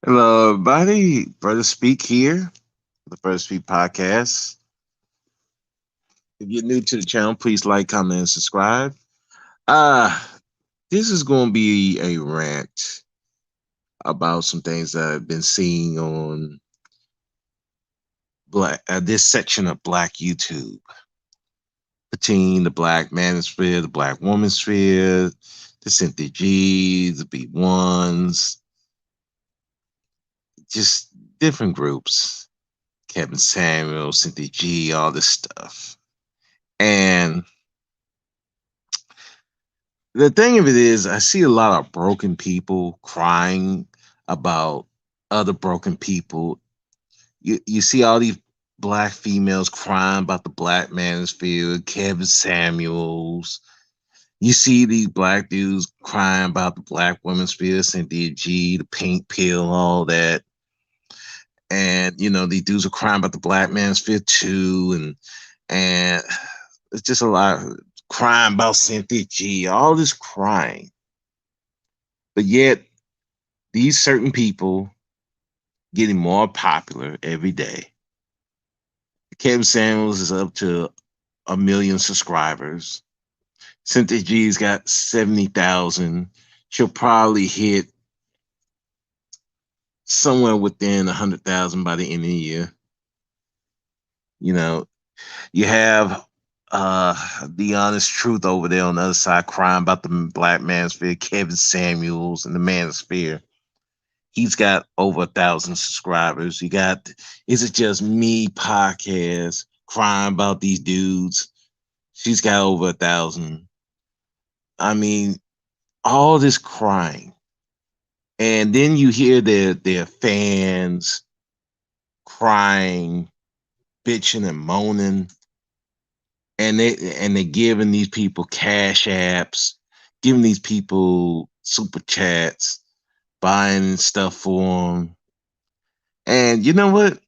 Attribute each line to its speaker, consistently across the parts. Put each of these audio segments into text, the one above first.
Speaker 1: Hello, everybody. Brother Speak here, the First Speak podcast. If you're new to the channel, please like, comment, and subscribe. Uh, this is going to be a rant about some things that I've been seeing on this section of Black YouTube, between the Black Manosphere, the Black Woman Sphere, the Cynthia G, the B1s, just different groups. Kevin Samuel, Cynthia G, all this stuff. And the thing of it is, I see a lot of broken people crying about other broken people. You see all these black females crying about the Black Manosphere, Kevin Samuels. You see these black dudes crying about the Black Women's Sphere, Cynthia G, the pink pill, all that. And these dudes are crying about the Black Manosphere too, and it's just a lot of crying about Cynthia G, all this crying. But yet these certain people getting more popular every day. Kevin Samuels is up to 1 million subscribers. Cynthia G's got 70,000. She'll probably hit somewhere within 100,000 by the end of the year. You know, you have the honest truth over there on the other side crying about the Black Manosphere, Kevin Samuels and the Manosphere. He's got over 1,000 subscribers. You got Is It Just Me podcast crying about these dudes. She's got over 1,000. I mean, all this crying. And then you hear their fans crying, bitching and moaning, and they're giving these people cash apps, giving these people super chats, buying stuff for them. And you know what?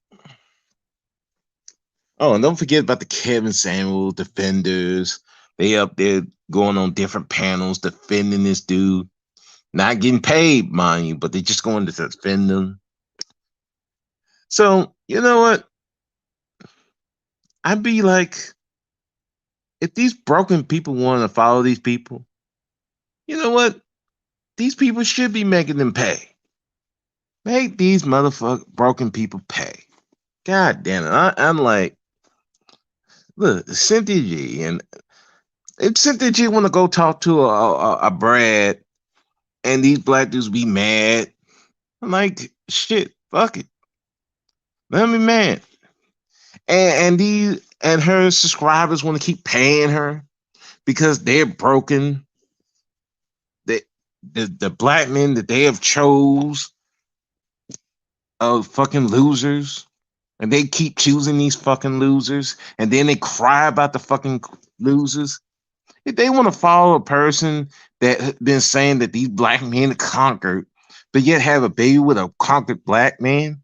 Speaker 1: Oh, and don't forget about the Kevin Samuel defenders. They up there going on different panels defending this dude. Not getting paid, mind you, but they just going to defend them. So, you know what? I'd be like, if these broken people want to follow these people, you know what? These people should be making them pay. Make these motherfucking broken people pay. God damn it. I'm like, look, Cynthia G. And if Cynthia G want to go talk to a Brad and these black dudes be mad, I'm like, shit, fuck it. Let me mad. And her subscribers want to keep paying her because they're broken. They, the black men that they have chose are fucking losers. And they keep choosing these fucking losers. And then they cry about the fucking losers. If they want to follow a person that been saying that these black men conquered, but yet have a baby with a conquered black man,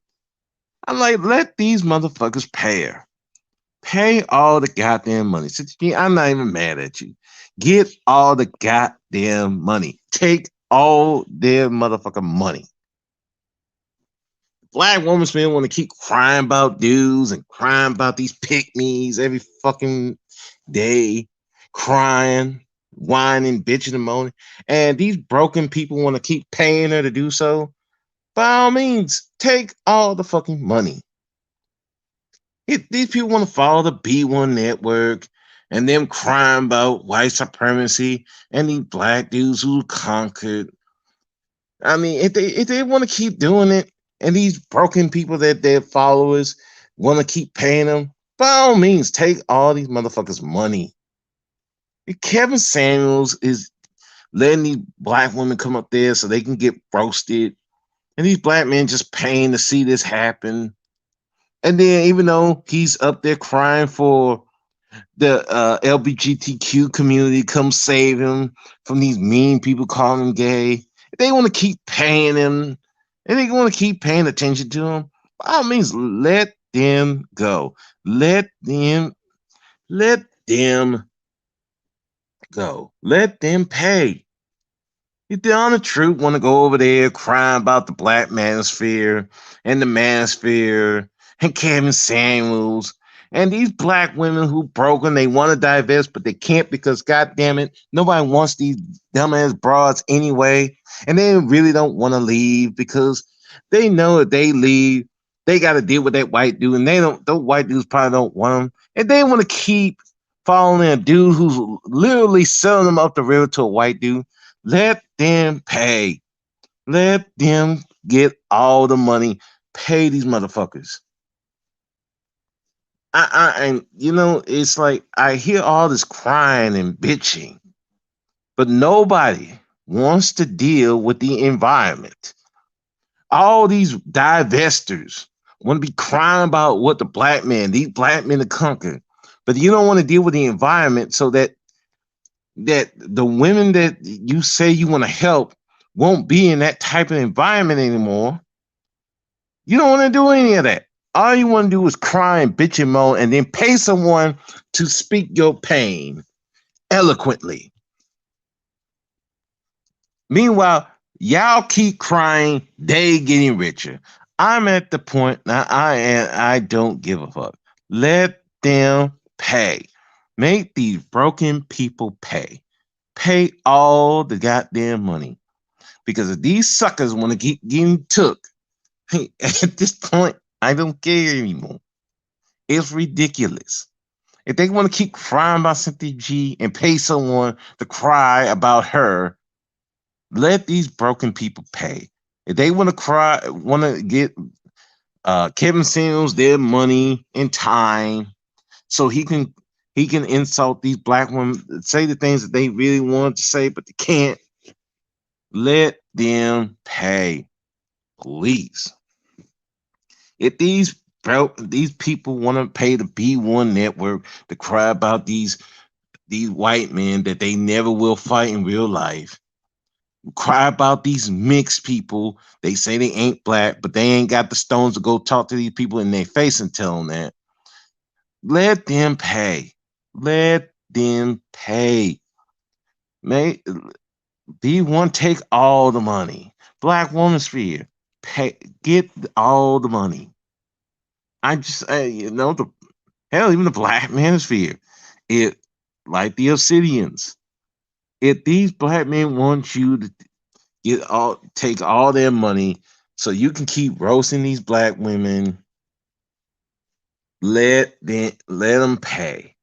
Speaker 1: I'm like, let these motherfuckers pay her. Pay all the goddamn money. I'm not even mad at you. Get all the goddamn money. Take all their motherfucking money. Black women still want to keep crying about dudes and crying about these pick me's every fucking day, crying, whining, bitching, and moaning. And these broken people want to keep paying her to do so. By all means, take all the fucking money. These people want to follow the B1 network and them crying about white supremacy and these black dudes who conquered. I mean, if they want to keep doing it, and these broken people that their followers want to keep paying them, by all means, take all these motherfuckers' money. Kevin Samuels is letting these black women come up there so they can get roasted, and these black men just paying to see this happen. And then, even though he's up there crying for the LGBTQ community, come save him from these mean people calling him gay, they want to keep paying him and they want to keep paying attention to him. By all means, let them go. Let them go. Let them pay. The on the truth want to go over there crying about the black manosphere and the manosphere and Kevin Samuels and these black women who broken. They want to divest, but they can't because, God damn it, nobody wants these dumbass broads anyway. And they really don't want to leave because they know if they leave, they got to deal with that white dude, and they don't. Those white dudes probably don't want them, and they want to keep following a dude who's literally selling them up the river to a white dude. Let them pay. Let them get all the money. Pay these motherfuckers. And it's like I hear all this crying and bitching, but nobody wants to deal with the environment. All these divestors want to be crying about what these black men are conquered, but you don't want to deal with the environment so that the women that you say you want to help won't be in that type of environment anymore. You don't want to do any of that. All you want to do is cry and bitch and moan and then pay someone to speak your pain eloquently. Meanwhile, y'all keep crying, they getting richer. I'm at the point now I don't give a fuck. Let them pay. Make these broken people pay. Pay all the goddamn money. Because if these suckers want to keep getting took, at this point, I don't care anymore. It's ridiculous. If they want to keep crying about Cynthia G and pay someone to cry about her, let these broken people pay. If they want to cry, want to get Kevin Samuels their money and time, so he can insult these black women, say the things that they really want to say, but they can't. Let them pay, please. If these people want to pay the B1 network to cry about these white men that they never will fight in real life, cry about these mixed people. They say they ain't black, but they ain't got the stones to go talk to these people in their face and tell them that. Let them pay. Let them pay. May B1 take all the money. Black woman sphere, pay, get all the money. The hell, even the black manosphere, it like the Obsidians. If these black men want you to take all their money so you can keep roasting these black women, let them pay.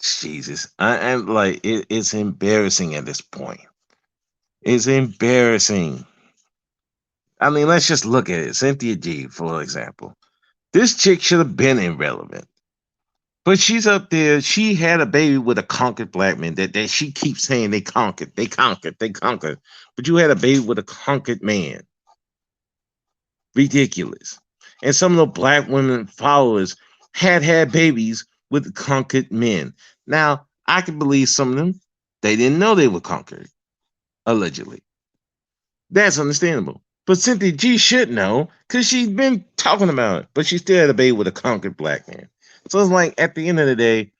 Speaker 1: Jesus, I'm like it's embarrassing at this point. It's embarrassing. I mean, let's just look at it. Cynthia G, for example. This chick should have been irrelevant. But she's up there. She had a baby with a conquered black man that she keeps saying they conquered, they conquered, they conquered. But you had a baby with a conquered man. Ridiculous. And some of the black women followers had babies with conquered men. Now, I can believe some of them, they didn't know they were conquered, allegedly. That's understandable. But Cynthia G should know because she's been talking about it. But she still had a baby with a conquered black man. So it's like at the end of the day,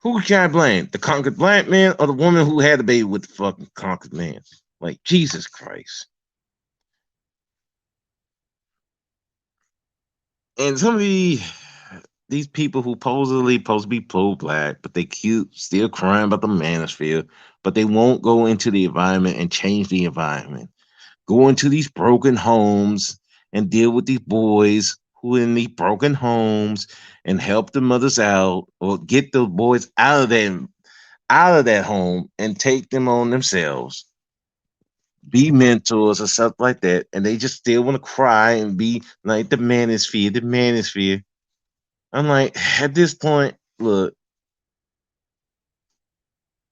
Speaker 1: who can I blame? The conquered black man or the woman who had a baby with the fucking conquered man? Like Jesus Christ. And some of these people who supposedly supposed to be pro black, but they cute, still crying about the manosphere, but they won't go into the environment and change the environment. Go into these broken homes and deal with these boys who are in these broken homes and help the mothers out or get the boys out of that home and take them on themselves. Be mentors or stuff like that, and they just still want to cry and be like the manosphere, the manosphere. I'm like, at this point, look,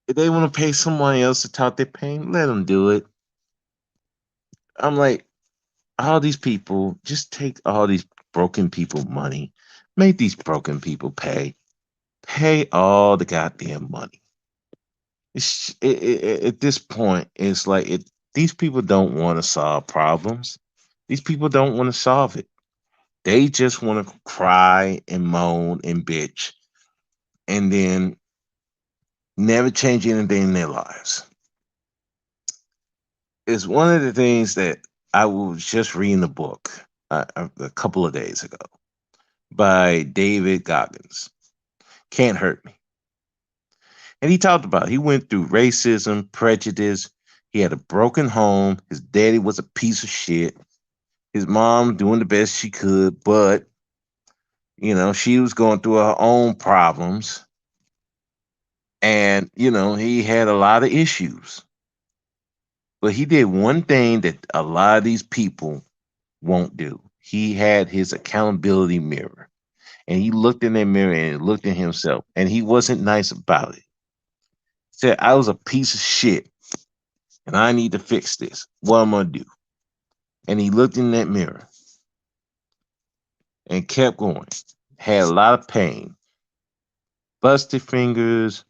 Speaker 1: if they want to pay someone else to talk their pain, let them do it. I'm like, all these people, just take all these broken people money, make these broken people pay all the goddamn money. At this point, it's like these people don't want to solve problems. These people don't want to solve it. They just want to cry and moan and bitch and then never change anything in their lives. It's one of the things that I was just reading the book a couple of days ago by David Goggins. Can't Hurt Me. And he talked about he went through racism, prejudice. He had a broken home. His daddy was a piece of shit. His mom doing the best she could, but she was going through her own problems. And, he had a lot of issues. But he did one thing that a lot of these people won't do. He had his accountability mirror. And he looked in that mirror and looked at himself. And he wasn't nice about it. He said, I was a piece of shit. And I need to fix this. What am I gonna do? And he looked in that mirror and kept going. Had a lot of pain. Busted fingers,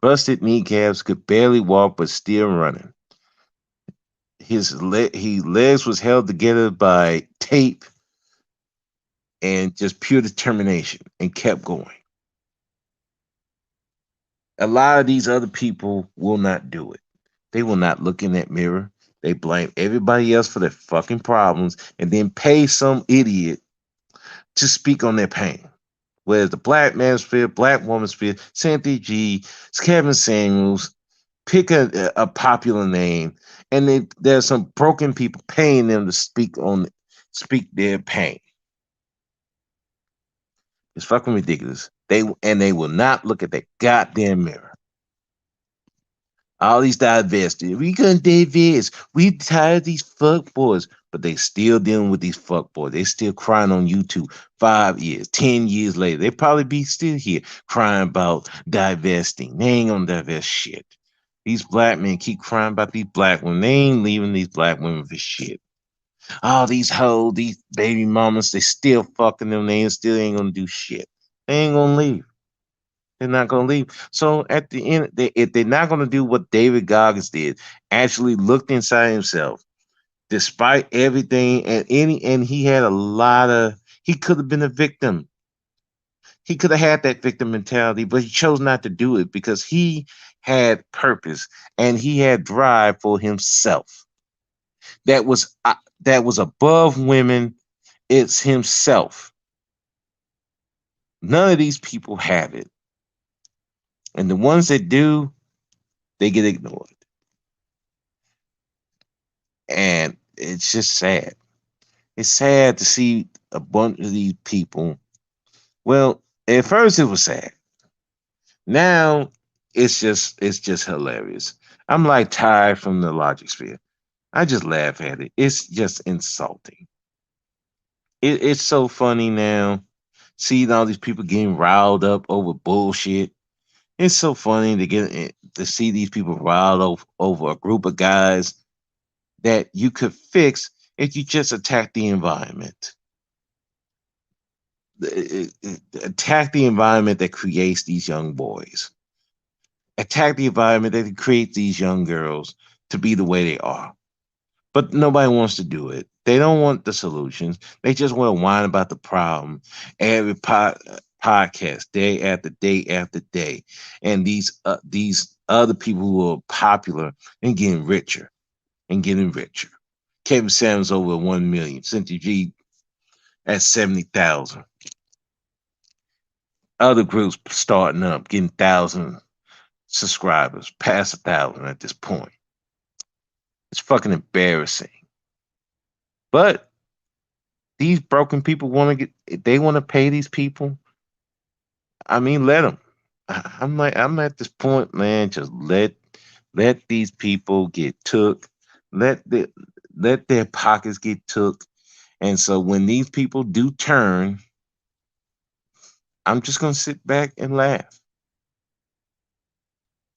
Speaker 1: busted kneecaps, could barely walk but still running. His legs was held together by tape and just pure determination and kept going. A lot of these other people will not do it. They will not look in that mirror. They blame everybody else for their fucking problems and then pay some idiot to speak on their pain. Whereas the Black Manosphere, Black Womansphere, Cynthia G, Kevin Samuels, pick a popular name, and there's some broken people paying them to speak their pain. It's fucking ridiculous. They will not look at that goddamn mirror. All these divested. We couldn't divest. We tired of these fuck boys. But they still dealing with these fuck boys. They still crying on YouTube 5 years, 10 years later. They probably be still here crying about divesting. They ain't gonna divest shit. These black men keep crying about these black women. They ain't leaving these black women for shit. All these hoes, these baby mamas, they still fucking them. They still ain't gonna do shit. They ain't gonna leave. They're not going to leave. So at the end, if they're not going to do what David Goggins did, actually looked inside himself, despite everything and he had a lot of, he could have been a victim. He could have had that victim mentality, but he chose not to do it because he had purpose and he had drive for himself. That was above women. It's himself. None of these people have it. And the ones that do, they get ignored. And it's just sad. It's sad to see a bunch of these people. Well, at first it was sad. Now it's just hilarious. I'm like tired from the logic sphere. I just laugh at it. It's just insulting. It's so funny now. Seeing all these people getting riled up over bullshit. It's so funny to see these people riled over a group of guys that you could fix if you just attack the environment. Attack the environment that creates these young boys. Attack the environment that creates these young girls to be the way they are. But nobody wants to do it. They don't want the solutions. They just want to whine about the problem every podcast, day after day after day. And these other people who are popular and getting richer and getting richer. Kevin Samuels over 1 million. Cynthia G at 70,000. Other groups starting up, getting 1,000 subscribers, past 1,000 at this point. It's fucking embarrassing. But these broken people want to get, they want to pay these people. I mean, let them. I'm at this point, man. Just let these people get took. Let the let their pockets get took. And so when these people do turn, I'm just gonna sit back and laugh.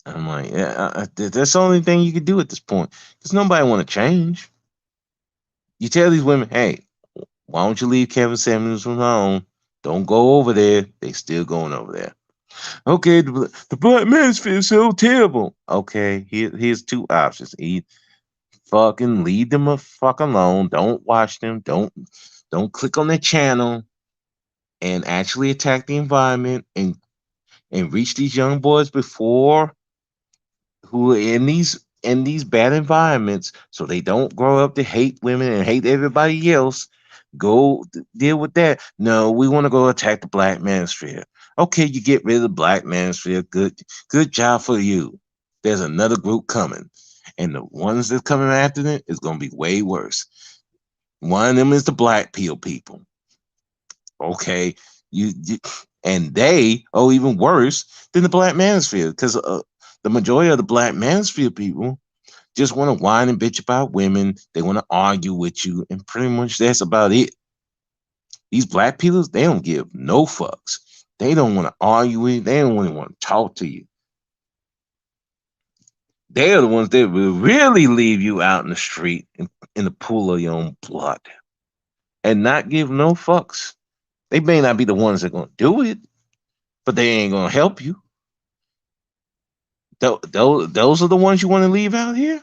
Speaker 1: I'm like, yeah, that's the only thing you could do at this point, because nobody want to change. You tell these women, hey, why don't you leave Kevin Samuels alone? Don't go over there. They still going over there. Okay, the black manosphere is so terrible. Okay, here's two options. Fucking leave them a fuck alone. Don't watch them. Don't click on their channel and actually attack the environment and reach these young boys before who are in these in these bad environments so they don't grow up to hate women and hate everybody else. Go deal with that. No, we want to go attack the black manosphere. Okay, you get rid of the black manosphere. Good job for you. There's another group coming. And the ones that's coming after them is gonna be way worse. One of them is the black pill people. Okay, you and they are even worse than the black manosphere because the majority of the black manosphere people just want to whine and bitch about women. They want to argue with you, and pretty much that's about it. These black people, they don't give no fucks. They don't want to argue with you. They don't even want to talk to you. They are the ones that will really leave you out in the street in the pool of your own blood and not give no fucks. They may not be the ones that are going to do it, but they ain't going to help you. Those are the ones you want to leave out here?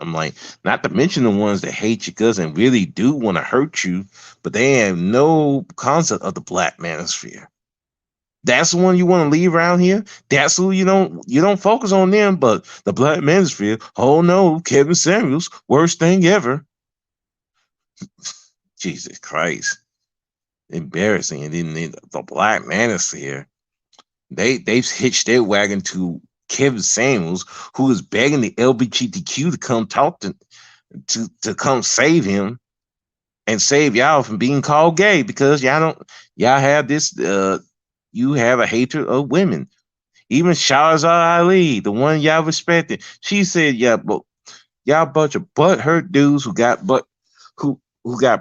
Speaker 1: I'm like, not to mention the ones that hate you because and really do want to hurt you, but they have no concept of the black manosphere. That's the one you want to leave around here. That's who you don't focus on them, but the black manosphere. Oh no, Kevin Samuels, worst thing ever. Jesus Christ, embarrassing. And then the black manosphere. They've hitched their wagon to Kevin Samuels, who is begging the LGBTQ to come talk to come save him and save y'all from being called gay because y'all have this you have a hatred of women. Even Shahzad Ali, the one y'all respected, she said, "Yeah, but y'all bunch of butthurt dudes who got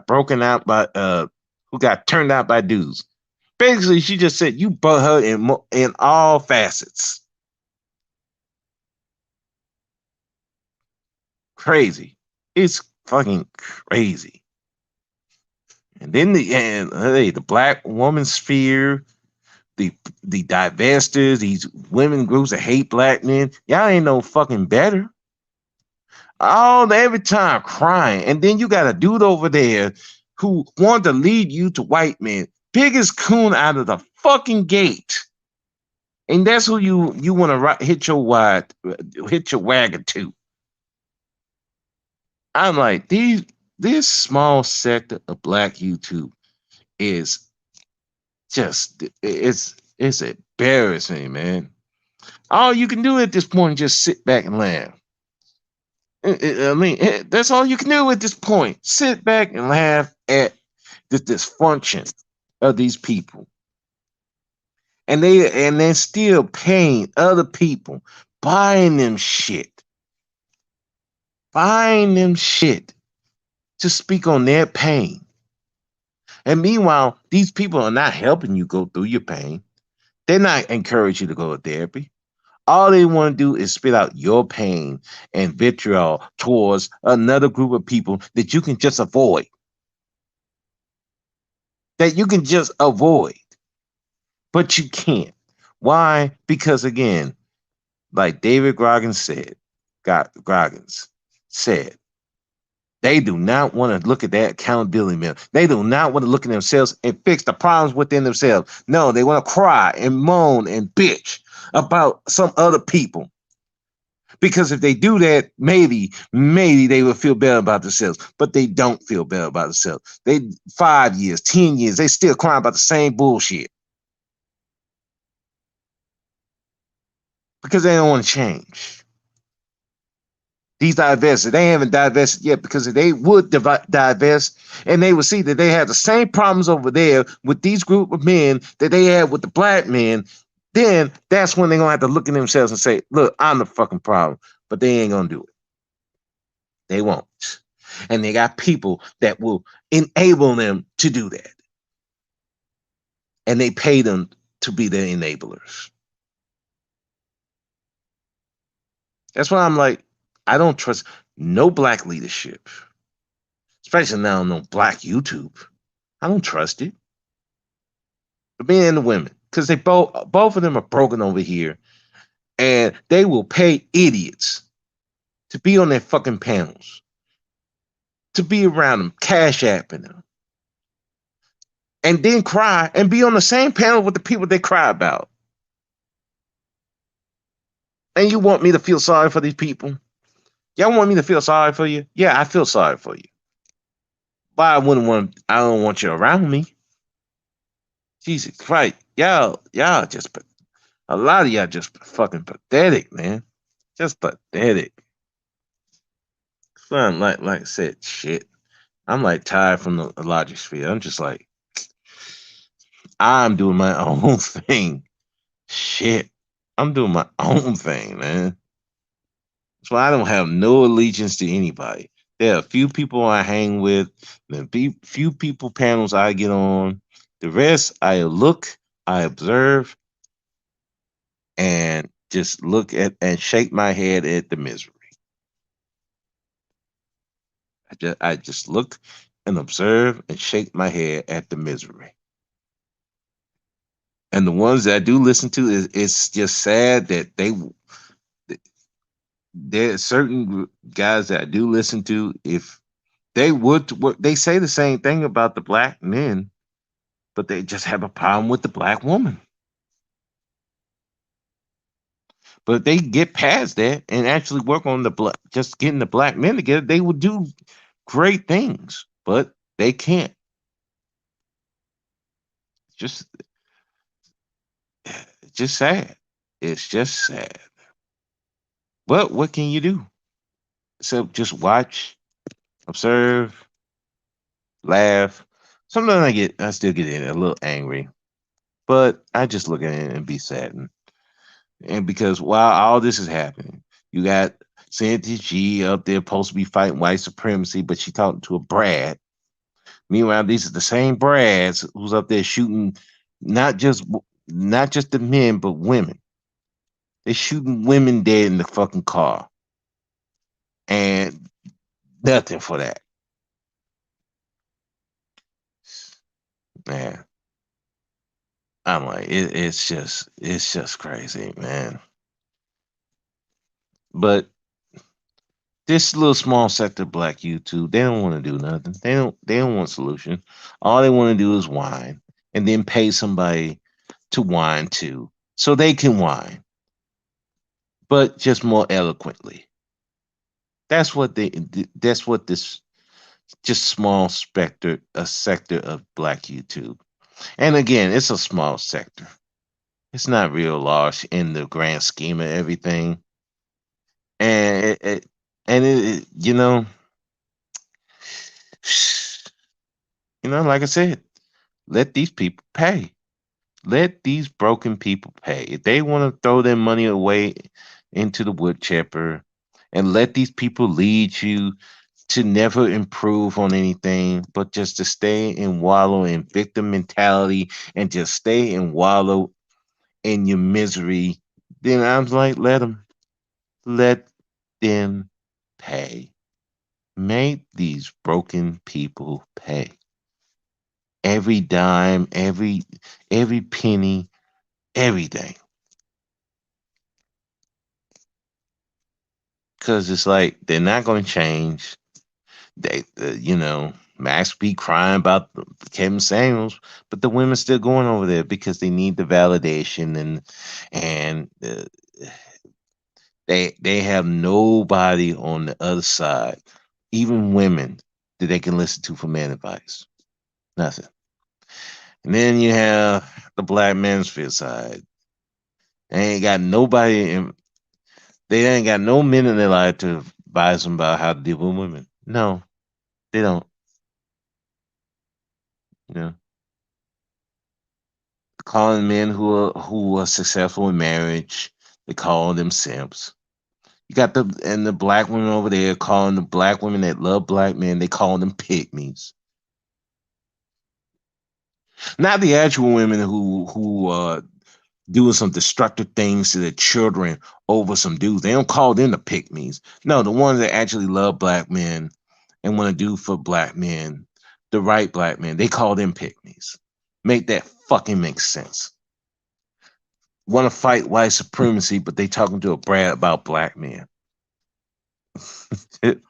Speaker 1: broken out by who got turned out by dudes." Basically, she just said you butthurt in all facets. Crazy. It's fucking crazy. And then the black woman sphere, the divestors, these women groups that hate black men, y'all ain't no fucking better. All every time crying, and then you got a dude over there who wanted to lead you to white men, biggest coon out of the fucking gate, and that's who you want to hit your wagon to. I'm like this small sector of black YouTube is just it's embarrassing, man. All you can do at this point is just sit back and laugh. I mean, that's all you can do at this point. Sit back and laugh at the dysfunction of these people, and they're still paying other people, buying them shit, to speak on their pain. And meanwhile, these people are not helping you go through your pain. They're not encouraging you to go to therapy. All they want to do is spit out your pain and vitriol towards another group of people that you can just avoid. That you can just avoid. But you can't. Why? Because again, like David Goggins said, they do not want to look at that accountability mill. They do not want to look at themselves and fix the problems within themselves. No, they want to cry and moan and bitch about some other people. Because if they do that, maybe they will feel better about themselves. But they don't feel better about themselves. 5 years, 10 years, they still crying about the same bullshit. Because they don't want to change. These divestors, they haven't divested yet because if they would divest and they would see that they have the same problems over there with these group of men that they had with the black men, then that's when they're going to have to look at themselves and say, look, I'm the fucking problem. But they ain't going to do it. They won't. And they got people that will enable them to do that. And they pay them to be their enablers. That's why I'm like, I don't trust no black leadership, especially now on no black YouTube. I don't trust it. The men and the women, because they both of them are broken over here, and they will pay idiots to be on their fucking panels, to be around them, cash apping them, and then cry and be on the same panel with the people they cry about. And you want me to feel sorry for these people? Y'all want me to feel sorry for you? Yeah, I feel sorry for you. But I don't want you around me. Jesus Christ. Y'all just, a lot of y'all just fucking pathetic, man. Just pathetic. Son, like I said, shit. I'm like tired from the logic sphere. I'm just like, I'm doing my own thing. Shit. I'm doing my own thing, man. So I don't have no allegiance to anybody. There are a few people I hang with, the few people panels I get on. The rest I look, I observe, and just look at and shake my head at the misery. I just look and observe and shake my head at the misery. And the ones that I do listen to, it's just sad that there's certain guys that I do listen to. If they would, they say the same thing about the black men, but they just have a problem with the black woman. But if they get past that and actually work on just getting the black men together, they would do great things. But they can't. Just, just sad. It's just sad. But what can you do? So just watch, observe, laugh. Sometimes I still get a little angry, but I just look at it and be saddened. And because while all this is happening, you got Cynthia G up there supposed to be fighting white supremacy, but she talking to a Brad. Meanwhile, these are the same Brads who's up there shooting not just not just the men, but women. They're shooting women dead in the fucking car. And nothing for that. Man. I'm like, it's just crazy, man. But this little small sector of black YouTube, they don't want to do nothing. They don't want solution. All they want to do is whine and then pay somebody to whine too. So they can whine, but just more eloquently. That's what that's what this just small specter a sector of black YouTube. And again, it's a small sector. It's not real large in the grand scheme of everything. And like I said, let these people pay. Let these broken people pay. If they want to throw their money away into the wood chipper and let these people lead you to never improve on anything, but just to stay and wallow in victim mentality and just stay and wallow in your misery, then I'm like, let them pay. Make these broken people pay. Every dime, every penny, everything. Cause it's like they're not going to change. Max be crying about Kevin Samuels, but the women's still going over there because they need the validation and they have nobody on the other side, even women, that they can listen to for man advice. Nothing. And then you have the black Manosphere side. They ain't got nobody. They ain't got no men in their life to advise them about how to deal with women. No, they don't. You know, calling men who are successful in marriage, they call them simps. You got the black women over there calling the black women that love black men, they call them pygmies. Not the actual women who doing some destructive things to their children over some dudes. They don't call them the pygmies. No, the ones that actually love black men and want to do for black men, the right black men, they call them pygmies. Make that fucking make sense. Want to fight white supremacy, but they talking to a Brad about black men.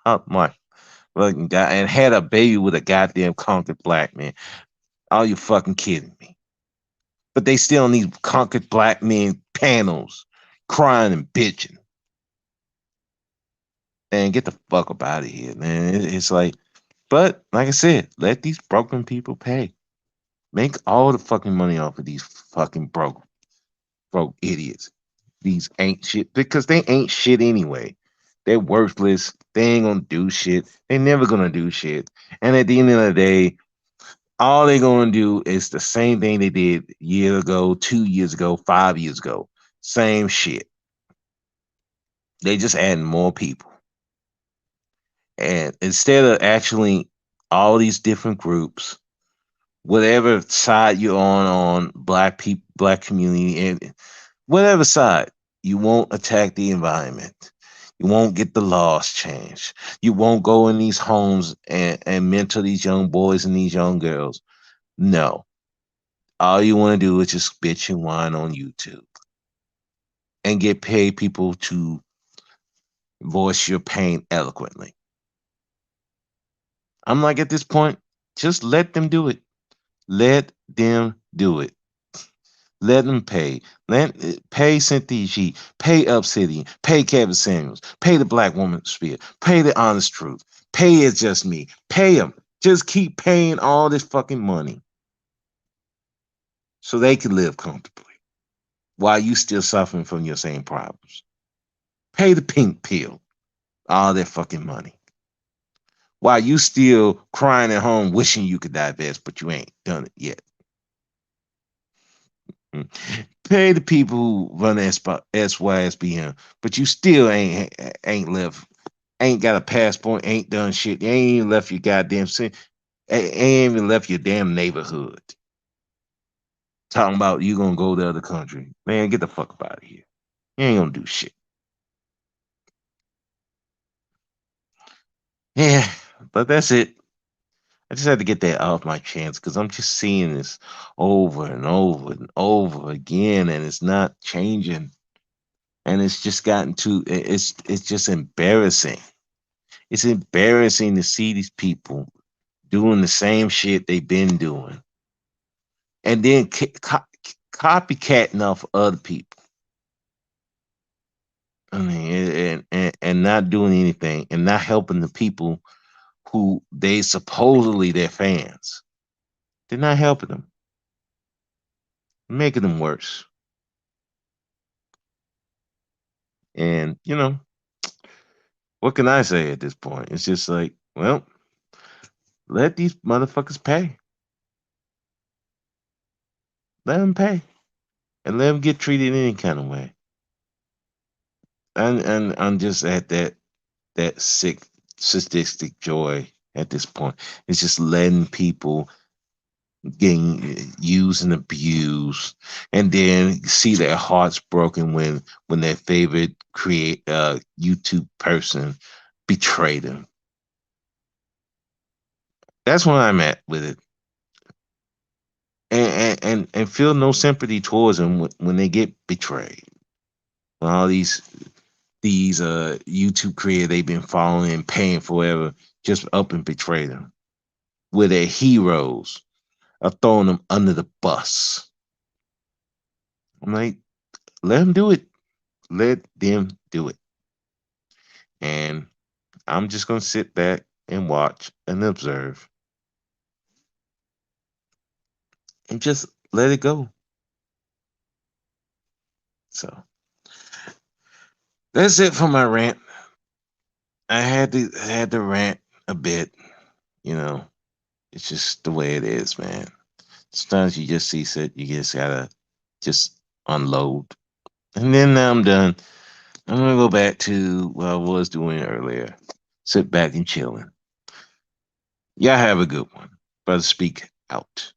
Speaker 1: Oh my fucking god! And had a baby with a goddamn conquered black man. Are you fucking kidding me? But they still need conquered black men panels crying and bitching. And get the fuck up out of here, man. It's like, but like I said, let these broken people pay. Make all the fucking money off of these fucking broke idiots. These ain't shit because they ain't shit anyway. They're worthless. They ain't gonna do shit. They never gonna do shit. And at the end of the day, all they gonna do is the same thing they did a year ago, 2 years ago, 5 years ago. Same shit. They just adding more people. And instead of actually all these different groups, whatever side you're on black people, black community, and whatever side, you won't attack the environment. You won't get the laws changed. You won't go in these homes and mentor these young boys and these young girls. No. All you want to do is just bitch and whine on YouTube and get paid people to voice your pain eloquently. I'm like, at this point, just let them do it. Let them do it. Let them pay. Pay Cynthia G. Pay Obsidian. Pay Kevin Samuels. Pay the Black Woman Spear. Pay the Honest Truth. Pay It's Just Me. Pay them. Just keep paying all this fucking money so they can live comfortably while you still suffering from your same problems. Pay the pink pill all their fucking money while you still crying at home wishing you could divest, but you ain't done it yet. Mm. Pay the people who run SYSBM, but you still ain't left, ain't got a passport, ain't done shit. You ain't even left your goddamn city, ain't even left your damn neighborhood. Talking about you gonna go to the other country. Man, get the fuck up out of here. You ain't gonna do shit. Yeah, but that's it. I just had to get that off my chest because I'm just seeing this over and over and over again, and it's not changing. And it's just gotten to it's just embarrassing. It's embarrassing to see these people doing the same shit they've been doing, and then copycatting off other people. I mean, and not doing anything, and not helping the people who they supposedly their fans. They're not helping them, making them worse. And what can I say at this point? It's just like, well, let these motherfuckers pay. Let them pay, and let them get treated any kind of way. And I'm just at that sick sadistic joy at this point. It's just letting people getting used and abused, and then see their hearts broken when their favorite create YouTube person betray them. That's where I'm at with it, and feel no sympathy towards them when they get betrayed. When all these YouTube creators they've been following and paying forever just up and betray them, where their heroes are throwing them under the bus. I'm like, let them do it. Let them do it. And I'm just gonna sit back and watch and observe and just let it go. So that's it for my rant. I had to rant a bit, you know. It's just the way it is, man. Sometimes you just see it, you just gotta just unload. And then now I'm done. I'm gonna go back to what I was doing earlier. Sit back and chilling. Y'all have a good one. Brother Speak out.